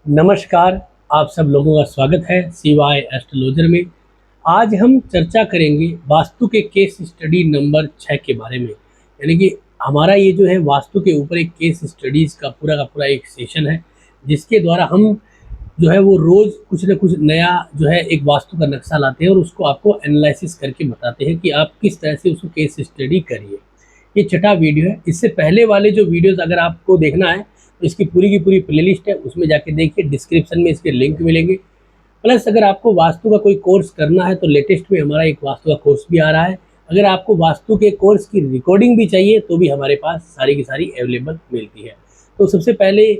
नमस्कार, आप सब लोगों का स्वागत है CY एस्ट्रोलॉजर में। आज हम चर्चा करेंगे वास्तु के केस स्टडी नंबर 6 के बारे में। यानी कि हमारा ये जो है वास्तु के ऊपर एक केस स्टडीज़ का पूरा एक सेशन है, जिसके द्वारा हम जो है वो रोज़ कुछ न कुछ नया जो है एक वास्तु का नक्शा लाते हैं और उसको आपको एनालिसिस करके बताते हैं कि आप किस तरह से उसको केस स्टडी करिए। ये छठा वीडियो है। इससे पहले वाले जो वीडियोज़ अगर आपको देखना है तो इसकी पूरी की पूरी प्लेलिस्ट है, उसमें जाके देखिए, डिस्क्रिप्शन में इसके लिंक मिलेंगे। प्लस अगर आपको वास्तु का कोई कोर्स करना है तो लेटेस्ट में हमारा एक वास्तु का कोर्स भी आ रहा है। अगर आपको वास्तु के कोर्स की रिकॉर्डिंग भी चाहिए तो भी हमारे पास सारी की सारी अवेलेबल मिलती है। तो सबसे पहले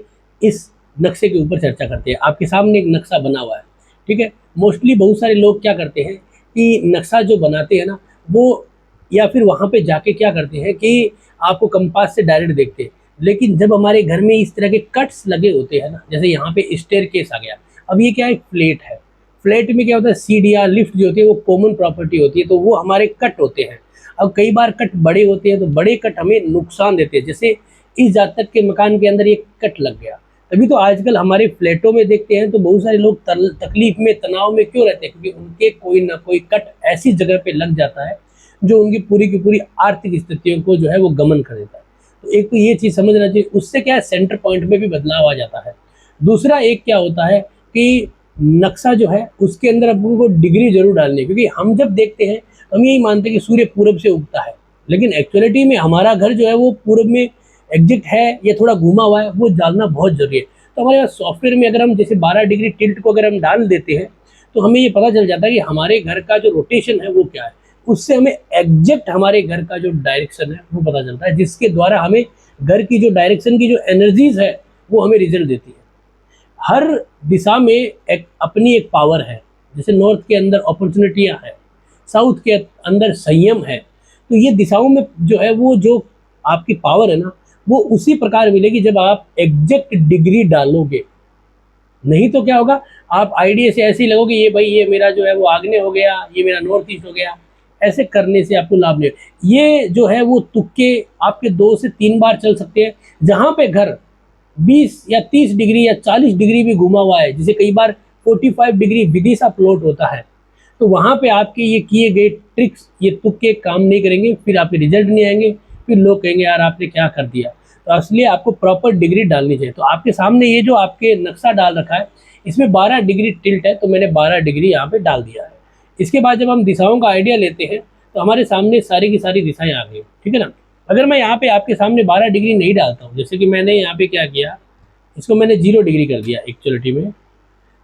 इस नक्शे के ऊपर चर्चा करते हैं। आपके सामने एक नक्शा बना हुआ है, ठीक है। मोस्टली बहुत सारे लोग क्या करते हैं कि नक्शा जो बनाते हैं ना, वो या फिर वहाँ पे जाके क्या करते हैं कि आपको कंपास से डायरेक्ट देखते हैं। लेकिन जब हमारे घर में इस तरह के कट्स लगे होते हैं ना, जैसे यहाँ पे स्टेयरकेस आ गया, अब ये क्या है, फ्लैट है। फ्लैट में क्या होता है, सीढ़ियाँ लिफ्ट जो होती है वो कॉमन प्रॉपर्टी होती है, तो वो हमारे कट होते हैं। अब कई बार कट बड़े होते हैं तो बड़े कट हमें नुकसान देते हैं। जैसे इस जातक के मकान के अंदर ये कट लग गया, तभी तो आजकल हमारे फ्लैटों में देखते हैं तो बहुत सारे लोग तकलीफ में, तनाव में क्यों रहते हैं, क्योंकि उनके कोई ना कोई कट ऐसी जगह पे लग जाता है जो उनकी पूरी की पूरी आर्थिक स्थितियों को जो है वो गमन कर देता है। तो एक तो ये चीज़ समझना चाहिए, उससे क्या है, सेंटर पॉइंट में भी बदलाव आ जाता है। दूसरा एक क्या होता है कि नक्शा जो है उसके अंदर अपन को डिग्री जरूर डालनी है, क्योंकि हम जब देखते हैं हम यही मानते हैं कि सूर्य पूरब से उगता है, लेकिन एक्चुअलिटी में हमारा घर जो है वो पूरब में एग्जिट है या थोड़ा घूमा हुआ है, वो डालना बहुत जरूरी है। तो हमारे पास सॉफ्टवेयर में अगर हम जैसे 12 डिग्री टिल्ट को अगर हम डाल देते हैं तो हमें ये पता चल जाता है कि हमारे घर का जो रोटेशन है वो क्या है। उससे हमें एग्जैक्ट हमारे घर का जो डायरेक्शन है वो पता चलता है, जिसके द्वारा हमें घर की जो डायरेक्शन की जो एनर्जीज है वो हमें रिजल्ट देती है। हर दिशा में एक अपनी एक पावर है। जैसे नॉर्थ के अंदर अपॉर्चुनिटियां है, साउथ के अंदर संयम है। तो ये दिशाओं में जो है वो जो आपकी पावर है ना, वो उसी प्रकार मिलेगी जब आप एग्जैक्ट डिग्री डालोगे। नहीं तो क्या होगा, आप आइडिया से ऐसे ही लगोगे ये भाई ये मेरा जो है वो आग्नेय हो गया, ये मेरा नॉर्थ ईस्ट हो गया। ऐसे करने से आपको लाभ नहीं होगा। ये जो है वो तुक्के आपके 2 से 3 बार चल सकते हैं। जहाँ पे घर 20 या 30 डिग्री या 40 डिग्री भी घुमा हुआ है, जिसे कई बार 45 डिग्री विदिशा प्लॉट होता है, तो वहाँ पे आपके ये किए गए ट्रिक्स, ये तुक्के काम नहीं करेंगे, फिर आपके रिजल्ट नहीं आएंगे, फिर लोग कहेंगे यार आपने क्या कर दिया। तो इसलिए आपको प्रॉपर डिग्री डालनी चाहिए। तो आपके सामने ये जो आपके नक्शा डाल रखा है, इसमें 12 डिग्री टिल्ट है, तो मैंने 12 डिग्री यहाँ पे डाल दिया है। इसके बाद जब हम दिशाओं का आइडिया लेते हैं तो हमारे सामने सारी की सारी दिशाएं आ गई, ठीक है ना। अगर मैं यहाँ पे आपके सामने 12 डिग्री नहीं डालता हूँ, जैसे कि मैंने यहाँ पे क्या किया, इसको मैंने 0 डिग्री कर दिया एक्चुअलिटी में,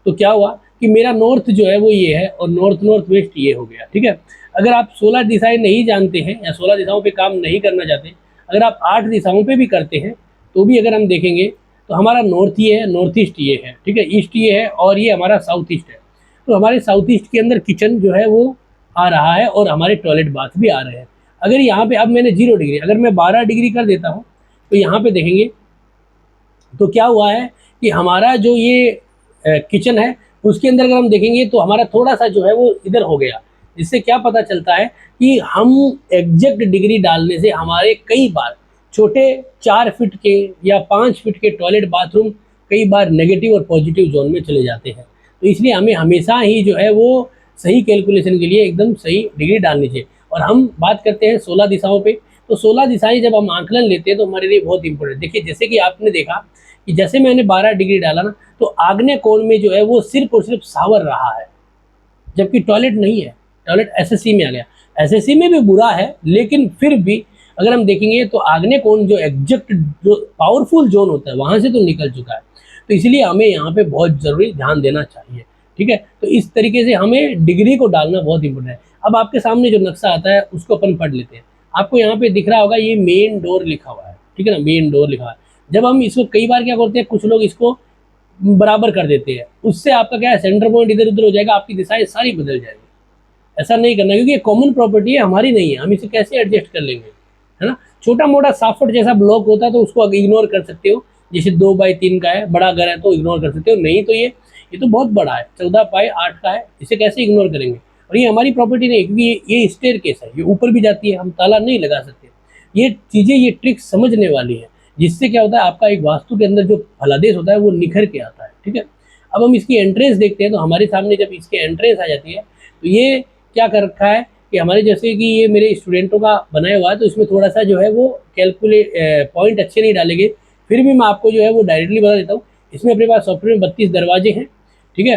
तो क्या हुआ कि मेरा नॉर्थ जो है वो ये है और नॉर्थ नॉर्थ वेस्ट ये हो गया, ठीक है। अगर आप 16 दिशाएं नहीं जानते हैं या 16 दिशाओं पे काम नहीं करना चाहते, अगर आप 8 दिशाओं पे भी करते हैं तो भी अगर हम देखेंगे तो हमारा नॉर्थ ये है, नॉर्थ ईस्ट ये है, ठीक है, ईस्ट ये है और ये हमारा साउथ ईस्ट है। तो हमारे साउथ ईस्ट के अंदर किचन जो है वो आ रहा है और हमारे टॉयलेट बाथ भी आ रहे हैं। अगर यहाँ पे अब मैंने 0 डिग्री, अगर मैं 12 डिग्री कर देता हूँ तो यहाँ पे देखेंगे तो क्या हुआ है कि हमारा जो ये किचन है उसके अंदर अगर हम देखेंगे तो हमारा थोड़ा सा जो है वो इधर हो गया। इससे क्या पता चलता है कि हम एग्जैक्ट डिग्री डालने से हमारे कई बार छोटे 4 फीट के या 5 फीट के टॉयलेट बाथरूम कई बार नेगेटिव और पॉजिटिव जोन में चले जाते हैं। तो इसलिए हमें हमेशा ही जो है वो सही कैलकुलेशन के लिए एकदम सही डिग्री डालनी चाहिए। और हम बात करते हैं 16 दिशाओं पे, तो 16 दिशाएं जब हम आंकलन लेते हैं तो हमारे लिए बहुत इंपॉर्टेंट। देखिए जैसे कि आपने देखा कि जैसे मैंने 12 डिग्री डाला ना, तो आग्नेय कोण में जो है वो सिर्फ और सिर्फ सावर रहा है, जबकि टॉयलेट नहीं है, टॉयलेट एसएससी में आ गया। एसएससी में भी बुरा है, लेकिन फिर भी अगर हम देखेंगे तो आग्नेय कोण जो एग्जैक्ट जो पावरफुल जोन होता है वहां से तो निकल चुका है। तो इसलिए हमें यहाँ पे बहुत जरूरी ध्यान देना चाहिए, ठीक है। तो इस तरीके से हमें डिग्री को डालना बहुत इंपॉर्टेंट है। अब आपके सामने जो नक्शा आता है उसको अपन पढ़ लेते हैं। आपको यहाँ पे दिख रहा होगा ये मेन डोर लिखा हुआ है, ठीक है ना, मेन डोर लिखा हुआ है। जब हम इसको कई बार क्या करते हैं, कुछ लोग इसको बराबर कर देते हैं, उससे आपका क्या है, सेंटर पॉइंट इधर उधर हो जाएगा, आपकी दिशाएं सारी बदल जाएगी। ऐसा नहीं करना, क्योंकि ये कॉमन प्रॉपर्टी है, हमारी नहीं है, हम इसे कैसे एडजस्ट कर लेंगे, है ना। छोटा मोटा साफट जैसा ब्लॉक होता है तो उसको इग्नोर कर सकते हो, जैसे 2x3 का है, बड़ा घर है तो इग्नोर कर सकते हो। नहीं तो ये तो बहुत बड़ा है, 14x8 का है, इसे कैसे इग्नोर करेंगे। और ये हमारी प्रॉपर्टी नहीं, क्योंकि ये स्टेयरकेस है, ये ऊपर भी जाती है, हम ताला नहीं लगा सकते। ये चीज़ें, ये ट्रिक्स समझने वाली है, जिससे क्या होता है आपका एक वास्तु के अंदर जो फलादेश होता है वो निखर के आता है, ठीक है। ठीक है। अब हम इसकी एंट्रेंस देखते हैं, तो हमारे सामने जब इसकी एंट्रेंस आ जाती है तो ये क्या कर रखा है कि हमारे जैसे कि ये मेरे स्टूडेंटों का बनाया हुआ है, तो इसमें थोड़ा सा जो है वो कैलकुलेट पॉइंट अच्छे नहीं डालेंगे, फिर भी मैं आपको जो है वो डायरेक्टली बता देता हूँ। इसमें अपने पास सॉफ्टवेयर में 32 दरवाजे हैं, ठीक है।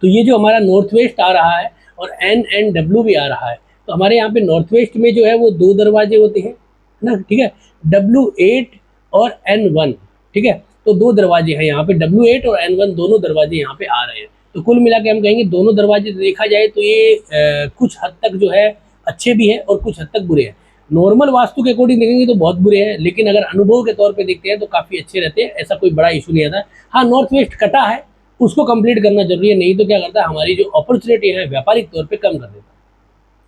तो ये जो हमारा नॉर्थ वेस्ट आ रहा है और NNW भी आ रहा है, तो हमारे यहाँ पे नॉर्थ वेस्ट में जो है वो 2 दरवाजे होते हैं ना, ठीक है, W8 और N1, ठीक है। तो 2 दरवाजे हैं यहाँ पे, W8 और N1 दोनों दरवाजे यहाँ पे आ रहे हैं। तो कुल मिला के हम कहेंगे दोनों दरवाजे देखा जाए तो ये कुछ हद तक जो है अच्छे भी हैं और कुछ हद तक बुरे हैं। नॉर्मल वास्तु के अकॉर्डिंग देखेंगे तो बहुत बुरे हैं, लेकिन अगर अनुभव के तौर पे देखते हैं तो काफ़ी अच्छे रहते हैं, ऐसा कोई बड़ा इशू नहीं आता है। हाँ, नॉर्थ वेस्ट कटा है, उसको कंप्लीट करना जरूरी है, नहीं तो क्या करता है हमारी जो अपॉर्चुनिटी है व्यापारिक तौर पे कम कर देता है,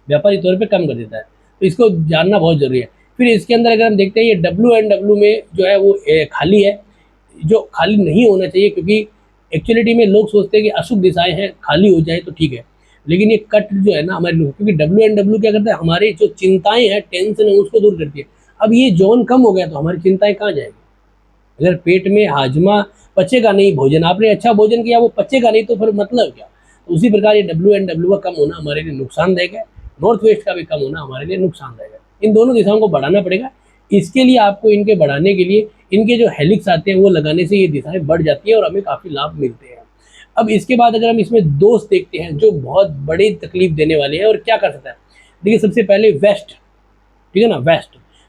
व्यापारिक तौर पे कम कर देता है। तो इसको जानना बहुत जरूरी है। फिर इसके अंदर अगर हम देखते हैं ये WNW में जो है वो खाली है, जो खाली नहीं होना चाहिए, क्योंकि एक्चुअलिटी में लोग सोचते हैं कि अशुभ दिशाएं हैं, खाली हो जाए तो ठीक है, लेकिन ये कट जो है ना हमारे लोग, क्योंकि WNW क्या करता है हमारी जो चिंताएं हैं, टेंशन है, उसको दूर करती है। अब ये जोन कम हो गया तो हमारी चिंताएं कहाँ जाएगी? अगर पेट में हाजमा पचेगा नहीं, भोजन आपने अच्छा भोजन किया वो पचेगा नहीं, तो फिर मतलब क्या? तो उसी प्रकार ये WNW का कम होना हमारे लिए नुकसानदायक है, नॉर्थ वेस्ट का भी कम होना हमारे लिए नुकसानदायक है। इन दोनों दिशाओं को बढ़ाना पड़ेगा। इसके लिए आपको इनके बढ़ाने के लिए इनके जो हेलिक्स आते हैं वो लगाने से ये दिशाएं बढ़ जाती है और हमें काफ़ी लाभ मिलते हैं। अब इसके बाद अगर हम इसमें दोष देखते हैं जो बहुत बड़ी तकलीफ देने वाले हैं और क्या कर सकता है, देखिए सबसे पहले वेस्ट, ठीक है ना,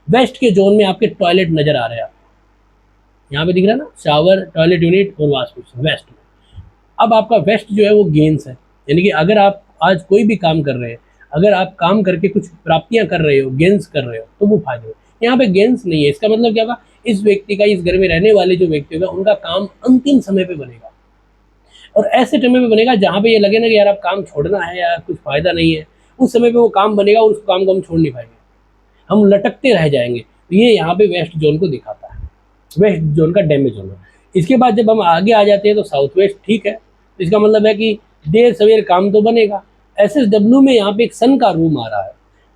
वेस्ट के जोन में आपके टॉयलेट नजर आ रहे हैं, यहाँ पे दिख रहा है ना, शावर, टॉयलेट यूनिट और वॉश बेसिन वेस्ट में। अब आपका वेस्ट जो है वो गेंस है, यानी कि अगर आप आज कोई भी काम कर रहे हैं, अगर आप काम करके कुछ प्राप्तियां कर रहे हो, गेंस कर रहे हो, तो वो फायदे हो। यहाँ पे गेंस नहीं है, इसका मतलब क्या होगा, इस व्यक्ति का, इस घर में रहने वाले जो व्यक्ति होगा उनका काम अंतिम समय पे बनेगा, और ऐसे समय पे बनेगा जहाँ पे ये लगे ना कि यार अब काम छोड़ना है या कुछ फायदा नहीं है, उस समय पे वो काम बनेगा और उस काम को हम छोड़ नहीं पाएंगे, हम लटकते रह जाएंगे। तो ये यहाँ पे वेस्ट जोन को दिखाता है, वेस्ट जोन का डैमेज होना। इसके बाद जब हम आगे आ जाते हैं तो साउथ वेस्ट ठीक है, तो इसका मतलब है कि देर सवेर काम तो बनेगा। SSW में यहाँ पे एक सन का रूम आ रहा है,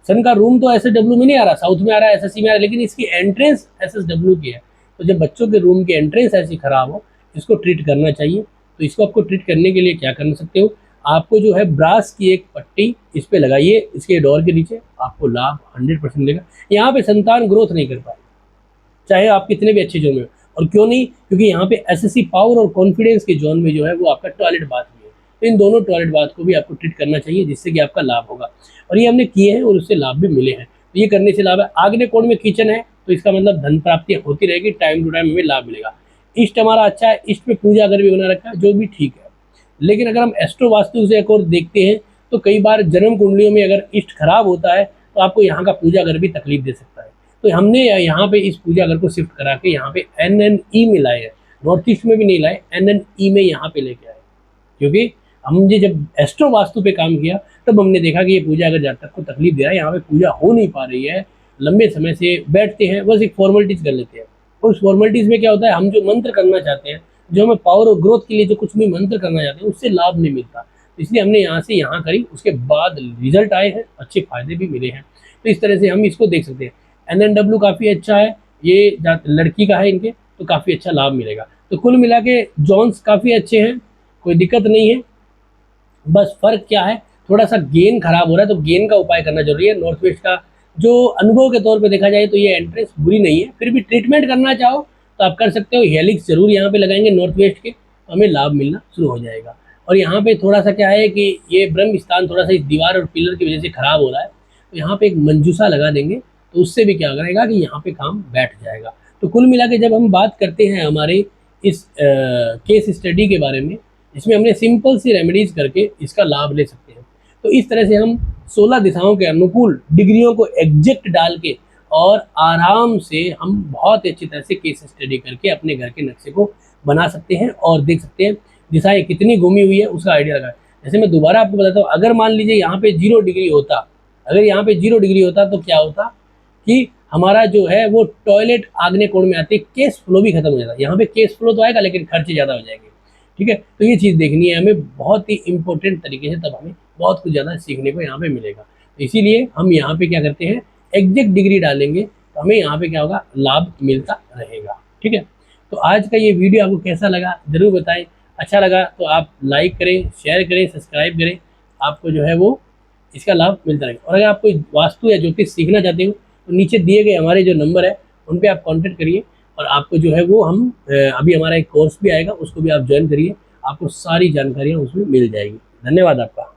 सन का रूम तो SSW में नहीं आ रहा, साउथ में आ रहा है, SSC में आ रहा है, लेकिन इसकी एंट्रेंस SSW की है। तो जब बच्चों के रूम की एंट्रेंस ऐसी खराब हो, इसको ट्रीट करना चाहिए। तो इसको आपको ट्रीट करने के लिए क्या कर सकते हो, आपको जो है ब्रास की एक पट्टी इस पे लगाइए, इसके डोर के नीचे, आपको लाभ 100% देगा। यहाँ पे संतान ग्रोथ नहीं कर पाएगी, चाहे आप कितने भी अच्छे जोन में हो। और क्यों नहीं, क्योंकि यहाँ पे SSC पावर और कॉन्फिडेंस के जोन में जो है वो आपका टॉयलेट बाथ भी है। तो इन दोनों टॉयलेट बाथ को भी आपको ट्रीट करना चाहिए, जिससे कि आपका लाभ होगा, और ये हमने किए हैं और उससे लाभ भी मिले हैं। तो ये करने से लाभ है। आग्नेय कोण में किचन है, तो इसका मतलब धन प्राप्ति होती रहेगी, टाइम टू टाइम हमें लाभ मिलेगा। ईस्ट हमारा अच्छा है, ईस्ट में पूजा घर भी बना रखा है, जो भी ठीक है। लेकिन अगर हम एस्ट्रो वास्तु से एक और देखते हैं तो कई बार जन्म कुंडलियों में अगर ईस्ट खराब होता है तो आपको यहाँ का पूजा घर भी तकलीफ दे सकता है। तो हमने यहाँ पे इस पूजा घर को शिफ्ट करा के यहाँ पे NNE में लाए हैं, नॉर्थ ईस्ट में भी नहीं लाए, NNE में यहाँ पे लेके आए, क्योंकि हमने जब एस्ट्रो वास्तु पे काम किया तब हमने देखा कि ये पूजा अगर जब तक को तकलीफ दे रहा है, यहाँ पे पूजा हो नहीं पा रही है, लंबे समय से बैठते हैं, बस एक फॉर्मेलिटीज कर लेते हैं। उस फॉर्मेलिटीज में क्या होता है, हम जो मंत्र करना चाहते हैं, जो हमें पावर और ग्रोथ के लिए जो कुछ भी मंत्र करना चाहते हैं, उससे लाभ नहीं मिलता। इसलिए हमने यहाँ से यहाँ करी, उसके बाद रिजल्ट आए हैं, अच्छे फायदे भी मिले हैं। तो इस तरह से हम इसको देख सकते हैं। NNW काफ़ी अच्छा है, ये लड़की का है इनके, तो काफ़ी अच्छा लाभ मिलेगा। तो कुल मिला के जोन्स काफ़ी अच्छे हैं, कोई दिक्कत नहीं है। बस फर्क क्या है, थोड़ा सा गेन खराब हो रहा है, तो गेन का उपाय करना जरूरी है। नॉर्थ वेस्ट का जो अनुभव के तौर पे देखा जाए तो ये एंट्रेंस बुरी नहीं है, फिर भी ट्रीटमेंट करना चाहो तो आप कर सकते हो। हेलिक्स जरूर यहाँ पे लगाएंगे नॉर्थ वेस्ट के, तो हमें लाभ मिलना शुरू हो जाएगा। और यहाँ पे थोड़ा सा क्या है कि ये ब्रह्म स्थान थोड़ा सा इस दीवार और पिलर की वजह से खराब हो रहा है, तो यहाँ पे एक मंजूसा लगा देंगे, तो उससे भी क्या करेगा कि यहाँ पे काम बैठ जाएगा। तो कुल मिला के जब हम बात करते हैं हमारे इस केस स्टडी के बारे में, इसमें हमने सिंपल सी रेमेडीज करके इसका लाभ ले सकते हैं। तो इस तरह से हम 16 दिशाओं के अनुकूल डिग्रियों को एग्जैक्ट डाल के और आराम से हम बहुत अच्छी तरह से केस स्टडी करके अपने घर के नक्शे को बना सकते हैं और देख सकते हैं दिशाएं कितनी घूमी हुई है, उसका आइडिया लगा। जैसे मैं दोबारा आपको बताता हूँ, अगर मान लीजिए यहाँ पे 0 डिग्री होता, अगर यहाँ पे 0 डिग्री होता तो क्या होता कि हमारा जो है वो टॉयलेट आग्नेय कोण में आते, केस फ्लो भी खत्म हो जाता। यहाँ पे केस फ्लो तो आएगा लेकिन खर्चे ज़्यादा हो जाएंगे, ठीक है। तो ये चीज़ देखनी है हमें बहुत ही इंपॉर्टेंट तरीके से, तब हमें बहुत कुछ ज़्यादा सीखने को यहाँ पे मिलेगा। तो इसीलिए हम यहाँ पे क्या करते हैं, एग्जैक्ट डिग्री डालेंगे तो हमें यहाँ पे क्या होगा, लाभ मिलता रहेगा, ठीक है। तो आज का ये वीडियो आपको कैसा लगा ज़रूर बताएं। अच्छा लगा तो आप लाइक करें, शेयर करें, सब्सक्राइब करें, आपको जो है वो इसका लाभ मिलता रहेगा। और अगर आप कोई वास्तु या ज्योतिष सीखना चाहते हो तो नीचे दिए गए हमारे जो नंबर है उन पे आप कांटेक्ट करिए, और आपको जो है वो हम अभी हमारा एक कोर्स भी आएगा, उसको भी आप ज्वाइन करिए, आपको सारी जानकारियाँ उसमें मिल जाएगी। धन्यवाद आपका।